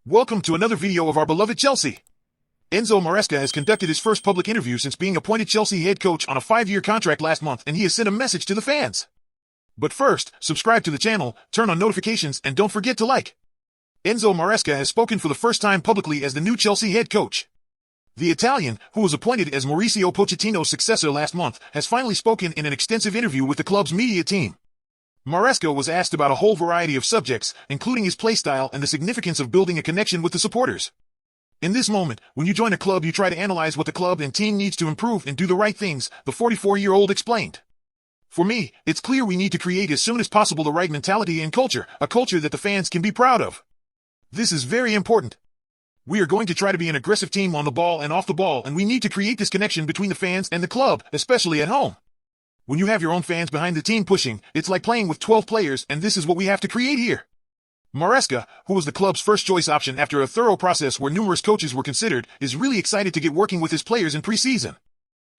Welcome to another video of our beloved Chelsea. Enzo Maresca has conducted his first public interview since being appointed Chelsea head coach on a 5-year contract last month, and he has sent a message to the fans. But first, subscribe to the channel, turn on notifications, and don't forget to like. Enzo Maresca has spoken for the first time publicly as the new Chelsea head coach. The Italian, who was appointed as Mauricio Pochettino's successor last month, has finally spoken in an extensive interview with the club's media team. Maresca was asked about a whole variety of subjects, including his playstyle and the significance of building a connection with the supporters. In this moment, when you join a club, you try to analyze what the club and team needs to improve and do the right things, the 44-year-old explained. For me, it's clear we need to create as soon as possible the right mentality and culture, a culture that the fans can be proud of. This is very important. We are going to try to be an aggressive team on the ball and off the ball, and we need to create this connection between the fans and the club, especially at home. When you have your own fans behind the team pushing, it's like playing with 12 players, and this is what we have to create here. Maresca, who was the club's first choice option after a thorough process where numerous coaches were considered, is really excited to get working with his players in pre-season.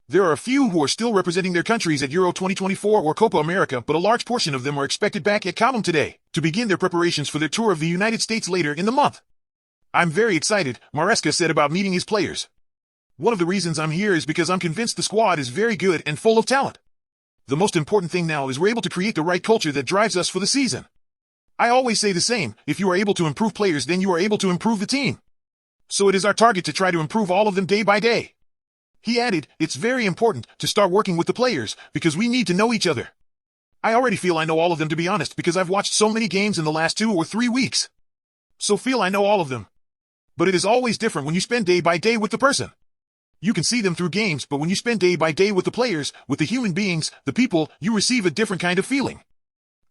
There are a few who are still representing their countries at Euro 2024 or Copa America, but a large portion of them are expected back at Cobham today to begin their preparations for their tour of the United States later in the month. I'm very excited, Maresca said about meeting his players. One of the reasons I'm here is because I'm convinced the squad is very good and full of talent. The most important thing now is we're able to create the right culture that drives us for the season. I always say the same, if you are able to improve players, then you are able to improve the team. So it is our target to try to improve all of them day by day. He added, it's very important to start working with the players, because we need to know each other. I already feel I know all of them, to be honest, because I've watched so many games in the last 2 or 3 weeks. So feel I know all of them. But it is always different when you spend day by day with the person. You can see them through games, but when you spend day by day with the players, with the human beings, the people, you receive a different kind of feeling.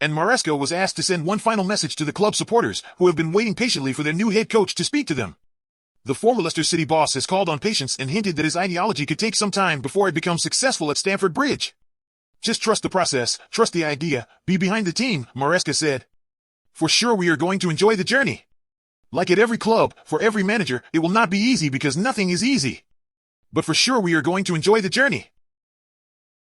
And Maresca was asked to send one final message to the club supporters, who have been waiting patiently for their new head coach to speak to them. The former Leicester City boss has called on patience and hinted that his ideology could take some time before it becomes successful at Stamford Bridge. Just trust the process, trust the idea, be behind the team, Maresca said. For sure we are going to enjoy the journey. Like at every club, for every manager, it will not be easy because nothing is easy. But for sure we are going to enjoy the journey.